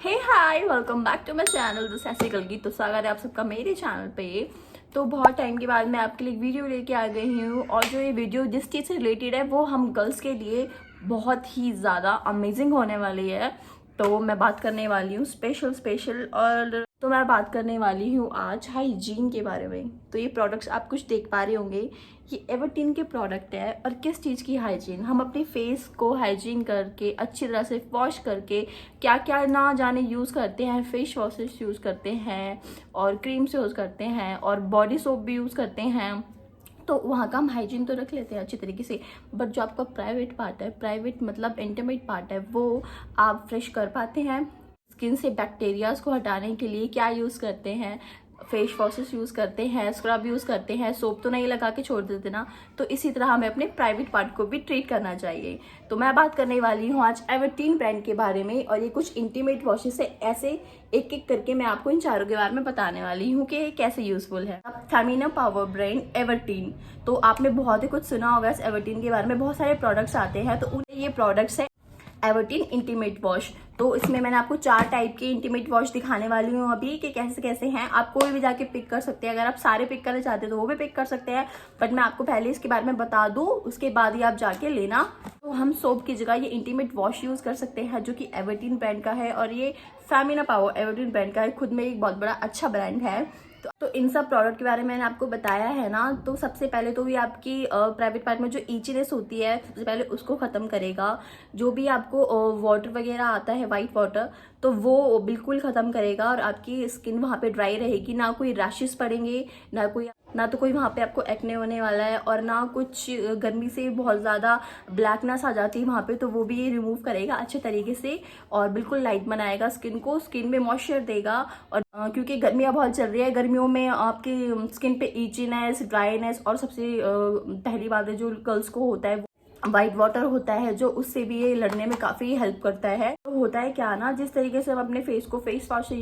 Hey hi, welcome back to my channel this ऐसी कलगी। तो स्वागत है आप सबका मेरे चैनल पे। तो बहुत टाइम के बाद मैं आपके लिए एक वीडियो लेके आ गई हूँ और जो ये वीडियो जिस चीज़ से रिलेटेड है वो हम गर्ल्स के लिए बहुत ही ज़्यादा अमेजिंग होने वाली है। तो मैं बात करने वाली हूँ स्पेशल और तो मैं बात करने वाली हूँ आज हाइजीन के बारे में। तो ये प्रोडक्ट्स आप कुछ देख पा रहे होंगे, ये एवर्टीन के प्रोडक्ट है। और किस चीज़ की हाइजीन, हम अपने फेस को हाइजीन करके अच्छी तरह से वॉश करके क्या क्या ना जाने यूज़ करते हैं। फेस वॉशेस यूज़ करते हैं और क्रीम्स यूज़ करते हैं और बॉडी सोप भी यूज़ करते हैं। तो वहाँ का हम हाइजीन तो रख लेते हैं अच्छी तरीके से, बट जो आपका प्राइवेट पार्ट है, प्राइवेट मतलब इंटीमेट पार्ट है, वो आप फ्रेश कर पाते हैं। स्किन से बैक्टीरियाज को हटाने के लिए क्या यूज़ करते हैं, फेस वॉशेस यूज़ करते हैं, स्क्रब यूज़ करते हैं, सोप तो नहीं लगा के छोड़ देते ना। तो इसी तरह हमें अपने प्राइवेट पार्ट को भी ट्रीट करना चाहिए। तो मैं बात करने वाली हूँ आज एवर्टीन ब्रांड के बारे में और ये कुछ इंटीमेट वॉशेस है। ऐसे एक एक करके मैं आपको इन चारों के बारे में बताने वाली हूँ कि ये कैसे यूजफुल है। फेमिना पावर ब्रांड एवर्टीन, तो आपने बहुत ही कुछ सुना होगा इस एवर्टीन के बारे में। बहुत सारे प्रोडक्ट्स आते हैं, तो उन्हें ये प्रोडक्ट्स है एवर्टीन इंटीमेट वॉश। तो इसमें मैंने आपको 4 टाइप के इंटीमेट वॉश दिखाने वाली हूँ अभी कि कैसे कैसे हैं। आप कोई भी जाके पिक कर सकते हैं, अगर आप सारे पिक करना चाहते हैं तो वो भी पिक कर सकते हैं, बट मैं आपको पहले इसके बारे में बता दूँ, उसके बाद ही आप जाके लेना। तो हम सोप की जगह ये इंटीमेट वॉश यूज कर सकते हैं जो कि एवर्टीन ब्रांड का है और ये फेमिना पावर एवर्टीन ब्रांड का है। खुद में एक बहुत बड़ा अच्छा ब्रांड है। तो इन सब प्रोडक्ट के बारे में मैंने आपको बताया है ना। तो सबसे पहले तो ये आपकी प्राइवेट पार्ट में जो ईचीनेस होती है, सबसे पहले उसको ख़त्म करेगा। जो भी आपको वाटर वगैरह आता है, वाइट वाटर, तो वो बिल्कुल ख़त्म करेगा और आपकी स्किन वहाँ पे ड्राई रहेगी। ना कोई रैशेस पड़ेंगे, ना तो कोई वहाँ पे आपको एक्ने होने वाला है, और ना कुछ गर्मी से बहुत ज़्यादा ब्लैकनेस आ जाती है वहाँ पे, तो वो भी ये रिमूव करेगा अच्छे तरीके से और बिल्कुल लाइट बनाएगा स्किन को, स्किन में मॉइस्चर देगा। और क्योंकि गर्मियाँ बहुत चल रही है, गर्मियों में आपकी स्किन पे ईचीनेस, ड्राईनेस और सबसे पहली बात है जो गर्ल्स को होता है वाइट वाटर होता है, जो उससे भी ये लड़ने में काफ़ी हेल्प करता है। तो होता है क्या ना, जिस तरीके से हम अपने फेस को फेस वॉश से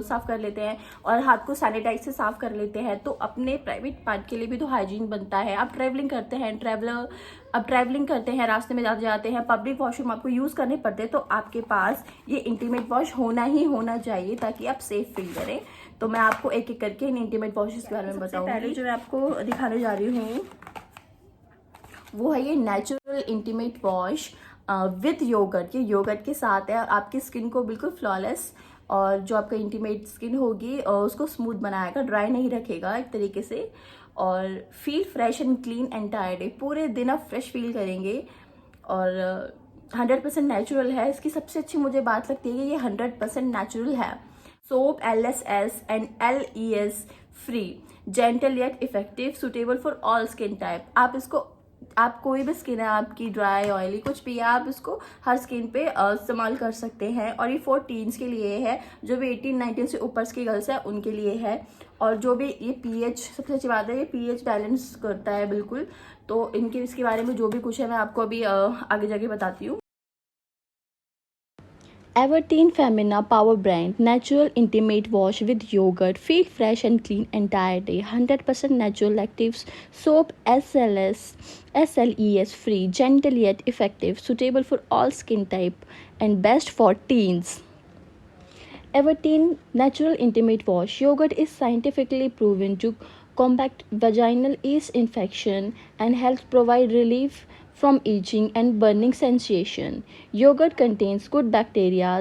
साफ कर लेते हैं और हाथ को सैनिटाइज से साफ कर लेते हैं, तो अपने प्राइवेट पार्ट के लिए भी तो हाइजीन बनता है। आप ट्रैवलिंग करते हैं, ट्रैवलिंग करते हैं, रास्ते में जाते जाते हैं, पब्लिक वॉशरूम आपको यूज़ करने पड़ते हैं, तो आपके पास ये इंटीमेट वॉश होना ही होना चाहिए ताकि आप सेफ फील करें। तो मैं आपको एक एक करके इन इंटीमेट वॉशेस के बारे में बताऊंगी। पहले जो मैं आपको दिखाने जा रही हूँ वो है ये natural intimate wash with yoghurt. ये योगर्ट के साथ है और आपकी स्किन को बिल्कुल फ्लॉलेस और जो आपका इंटीमेट स्किन होगी उसको स्मूथ बनाएगा, ड्राई नहीं रखेगा एक तरीके से। और feel fresh and clean entire day, पूरे दिन आप फ्रेश फील करेंगे। और 100% नेचुरल है। इसकी सबसे अच्छी मुझे बात लगती है कि ये 100% नेचुरल है। Soap LSS and LES free, gentle yet effective, suitable for all skin type. आप कोई भी स्किन है आपकी, ड्राई ऑयली कुछ भी है, आप इसको हर स्किन पे इस्तेमाल कर सकते हैं। और ये 4 टीन्स के लिए है, जो भी 18-19 से ऊपर की गर्ल्स है उनके लिए है। और जो भी ये pH, सबसे अच्छी बात है ये pH बैलेंस करता है बिल्कुल। तो इसके बारे में जो भी कुछ है मैं आपको अभी आगे जाके बताती हूँ। Everteen Femina Power Brand Natural Intimate Wash with Yogurt. Feel fresh and clean entire day. 100% natural actives. Soap SLES free. Gentle yet effective. Suitable for all skin type. And best for teens. Everteen Natural Intimate Wash. Yogurt is scientifically proven to combat vaginal yeast infection and helps provide relief from itching and burning sensation. Yogurt contains good bacteria,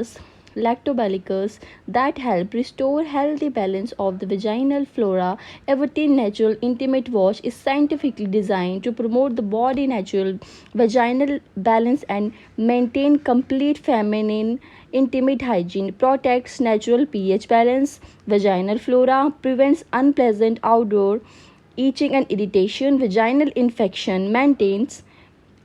lactobacillus, that help restore healthy balance of the vaginal flora. Everteen Natural Intimate Wash is scientifically designed to promote the body natural vaginal balance and maintain complete feminine intimate hygiene, protects natural pH balance, vaginal flora, prevents unpleasant outdoor itching and irritation, vaginal infection, maintains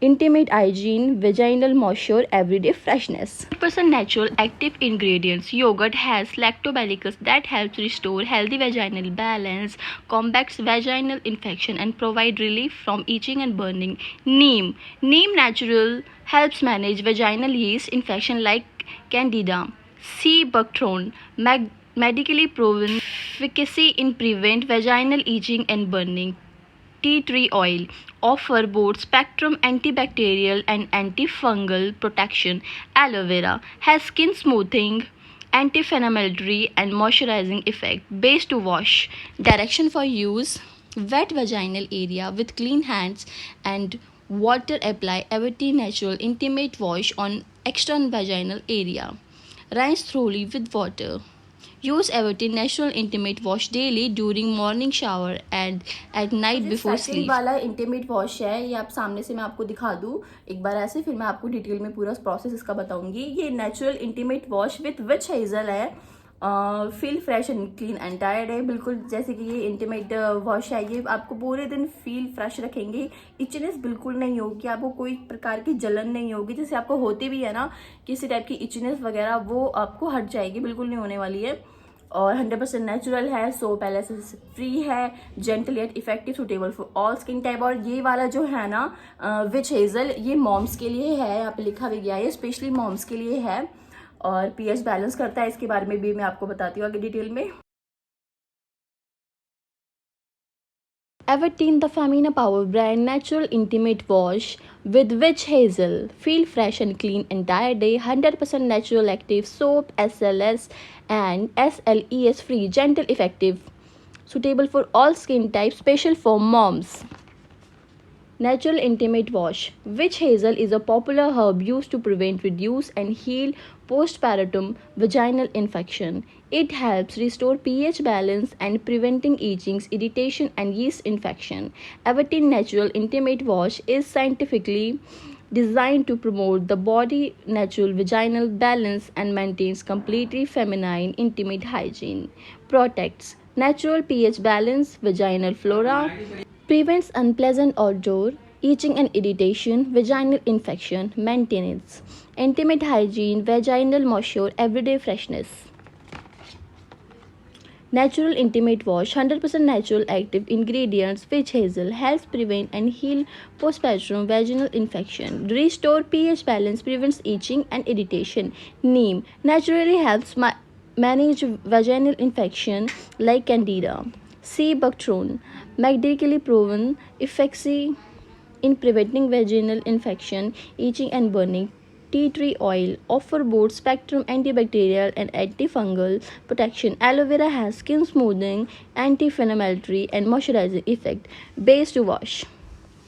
intimate hygiene, vaginal moisture, everyday freshness. 100% natural active ingredients. Yogurt has lactobacillus that helps restore healthy vaginal balance, combats vaginal infection, and provide relief from itching and burning. Neem natural helps manage vaginal yeast infection like Candida. Sea buckthorn medically proven efficacy in prevent vaginal itching and burning. Tea tree oil offer both spectrum antibacterial and antifungal protection. Aloe vera has skin smoothing anti-inflammatory and moisturizing effect. Base to wash. Direction for use: wet vaginal area with clean hands and water. Apply Everty Natural Intimate Wash on external vaginal area. Rinse thoroughly with water. Use Everty Natural Intimate Wash daily during morning shower and at night before sleep. वाला intimate wash है, ये आप सामने से मैं आपको दिखा दूँ एक बार ऐसे, फिर मैं आपको डिटेल में पूरा प्रोसेस इसका बताऊंगी। ये natural intimate wash with witch hazel है। Feel fresh and clean and tired है, बिल्कुल जैसे कि ये इंटीमेट वॉश है, ये आपको पूरे दिन फील फ्रेश रखेंगे। इचनेस बिल्कुल नहीं होगी, आपको कोई प्रकार की जलन नहीं होगी, जैसे आपको होती भी है ना किसी टाइप की इचनेस वगैरह, वो आपको हट जाएगी, बिल्कुल नहीं होने वाली है। और 100% नेचुरल है, सोप एलाइसिस फ्री है, gentle yet effective, suitable for all skin type. और ये वाला जो है ना विच हेजल, ये मॉम्स के लिए है, यहाँ पे लिखा भी गया है, स्पेशली मॉम्स के लिए है और पीएच बैलेंस करता है। इसके बारे में भी मैं आपको बताती हूँ आगे डिटेल में। Everteen the Femina Power Brand Natural Intimate Wash with Witch Hazel. Feel fresh and clean entire day. 100% natural active soap, SLS and SLES free, gentle effective, suitable for all skin types, special for moms. Natural Intimate Wash. Witch hazel is a popular herb used to prevent, reduce, and heal postpartum vaginal infection. It helps restore pH balance and preventing itching, irritation, and yeast infection. Everteen Natural Intimate Wash is scientifically designed to promote the body natural vaginal balance and maintains completely feminine intimate hygiene. Protects natural pH balance, vaginal flora, prevents unpleasant odor, itching and irritation, vaginal infection, maintenance, intimate hygiene, vaginal moisture, everyday freshness. Natural Intimate Wash, 100% natural active ingredients, witch hazel, helps prevent and heal postpartum vaginal infection, restore pH balance, prevents itching and irritation. Neem naturally helps manage vaginal infection like candida. Sea buckthorn, medically proven efficacy in preventing vaginal infection, itching and burning. Tea tree oil offer broad spectrum antibacterial and antifungal protection. Aloe vera has skin smoothing, anti-inflammatory and moisturizing effect. Base to wash.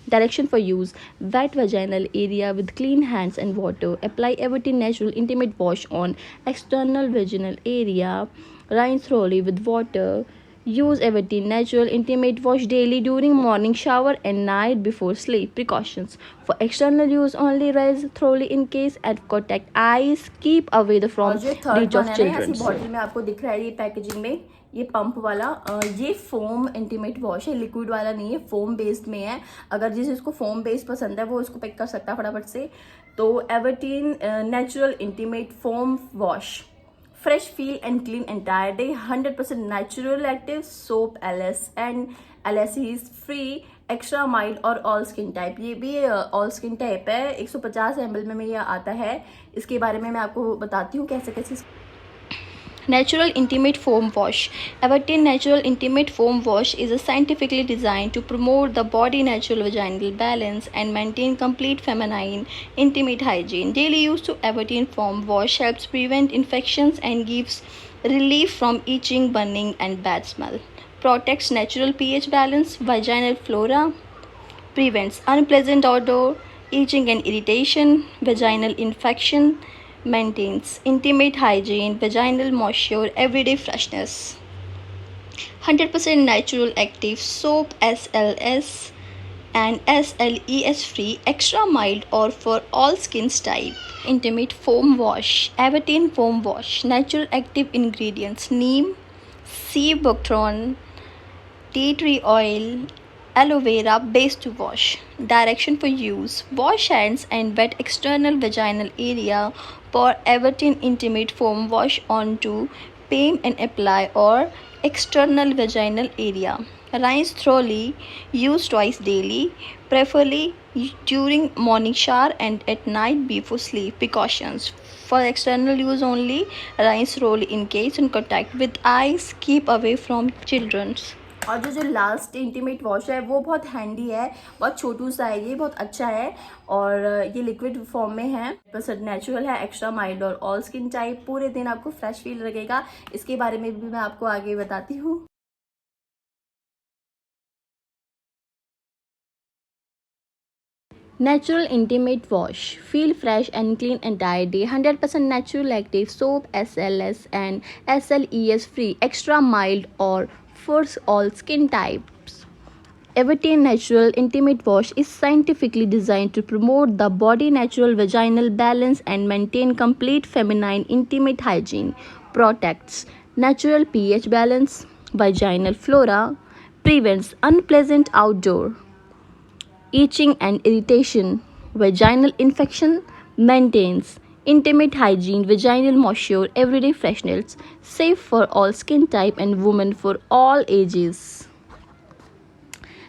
Direction for use: wet vaginal area with clean hands and water. Apply Everteen Natural Intimate Wash on external vaginal area. Rinse thoroughly with water. Use Everteen Natural Intimate Wash daily during morning shower and night before sleep. Precautions: for external use only, rinse thoroughly in case and contact eyes. Keep away the from reach of children. Bottle में आपको दिख रहा है ये packaging में, ये pump वाला, ये फोम इंटीमेट वॉश है, लिक्विड वाला नहीं है, फोम बेस्ड में है। अगर जिसे इसको फोम बेस्ड पसंद है वो इसको पिक कर सकता है फटाफट से। तो Everteen natural intimate foam wash, fresh feel and clean entire day, 100% natural active soap, LS and LSE is free, extra mild और all skin type। ये भी all skin type है, 150 ml में ये आता है। इसके बारे में मैं आपको बताती हूँ कैसे कैसे। Natural Intimate Foam Wash. Everteen Natural Intimate Foam Wash is scientifically designed to promote the body natural vaginal balance and maintain complete feminine intimate hygiene. Daily use to Everteen Foam Wash helps prevent infections and gives relief from itching, burning, and bad smell. Protects natural pH balance, vaginal flora, prevents unpleasant odor, itching and irritation, vaginal infection, maintains intimate hygiene, vaginal moisture, everyday freshness. 100% natural active soap, SLS and SLES free, extra mild or for all skin type. Intimate foam wash. Everteen foam wash. Natural active ingredients: neem, sea buckthorn, tea tree oil, aloe vera. Base to wash. Direction for use: wash hands and wet external vaginal area. Pour Everteen Intimate Foam Wash onto palm and apply or external vaginal area. Rinse thoroughly. Use twice daily, preferably during morning shower and at night before sleep. Precautions: for external use only, rinse thoroughly in case in contact with eyes. Keep away from children. और जो last intimate wash है वो बहुत handy है, बहुत छोटू सा है, ये बहुत अच्छा है और ये लिक्विड फॉर्म में है, परसेंट नेचुरल है, एक्स्ट्रा माइल्ड और ऑल स्किन टाइप, पूरे दिन आपको फ्रेश फील लगेगा। इसके बारे में भी मैं आपको आगे बताती हूँ। Natural Intimate Wash. Feel fresh and clean entire day. 100% natural active soap, SLS and SLES free. Extra mild or for all skin types. Evertain Natural Intimate Wash is scientifically designed to promote the body natural vaginal balance and maintain complete feminine intimate hygiene. Protects natural pH balance, vaginal flora, prevents unpleasant outdoor itching and irritation, vaginal infection, maintains intimate hygiene, vaginal moisture, everyday freshness, safe for all skin type and women for all ages.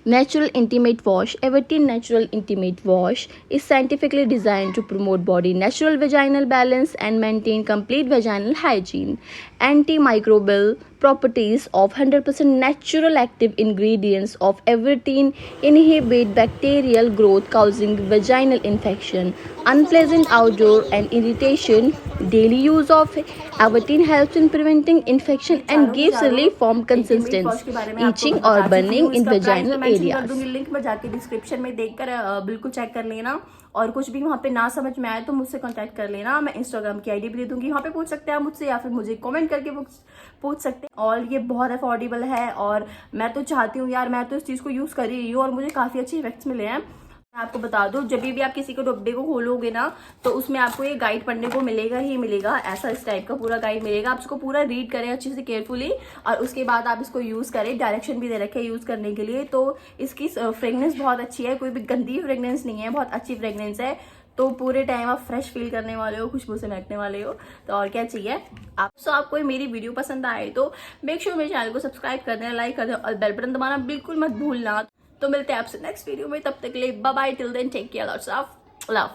Natural Intimate Wash. Everteen Natural Intimate Wash is scientifically designed to promote body natural vaginal balance and maintain complete vaginal hygiene. Antimicrobial properties of 100% natural active ingredients of Everteen inhibit bacterial growth causing vaginal infection, unpleasant outdoor and irritation. Daily use of Everteen helps in preventing infection and gives relief from consistent itching or burning in vaginal कर दूंगी link में, जाके description में देखकर बिल्कुल check कर लेना। और कुछ भी वहाँ पे ना समझ में आए तो मुझसे कांटेक्ट कर लेना, मैं इंस्टाग्राम की आईडी भी दे दूंगी, वहाँ पे पूछ सकते हैं आप मुझसे या फिर मुझे कमेंट करके पूछ सकते हैं। और ये बहुत अफोर्डेबल है और मैं तो चाहती हूँ यार, मैं तो इस चीज़ को यूज़ कर ही रही हूँ और मुझे काफ़ी अच्छे इफेक्ट्स मिले हैं। मैं आपको बता दूं, जब भी आप किसी को डब्बे को खोलोगे ना तो उसमें आपको ये गाइड पढ़ने को मिलेगा ही मिलेगा, ऐसा इस टाइप का पूरा गाइड मिलेगा। आप इसको पूरा रीड करें अच्छे से केयरफुली और उसके बाद आप इसको यूज़ करें। डायरेक्शन भी दे रखे हैं यूज़ करने के लिए। तो इसकी फ्रेगनेंस बहुत अच्छी है, कोई भी गंदी फ्रेगनेंस नहीं है, बहुत अच्छी फ्रेगनेंस है। तो पूरे टाइम आप फ्रेश फील करने वाले हो, खुशबू से महकने वाले हो, तो और क्या चाहिए आपको। मेरी वीडियो पसंद आए तो मेक श्योर मेरे चैनल को सब्सक्राइब कर देना, लाइक कर देना और बेल बटन दबाना बिल्कुल मत भूलना। तो मिलते हैं आपसे नेक्स्ट वीडियो में, तब तक के लिए bye bye, till then take care, lots of love.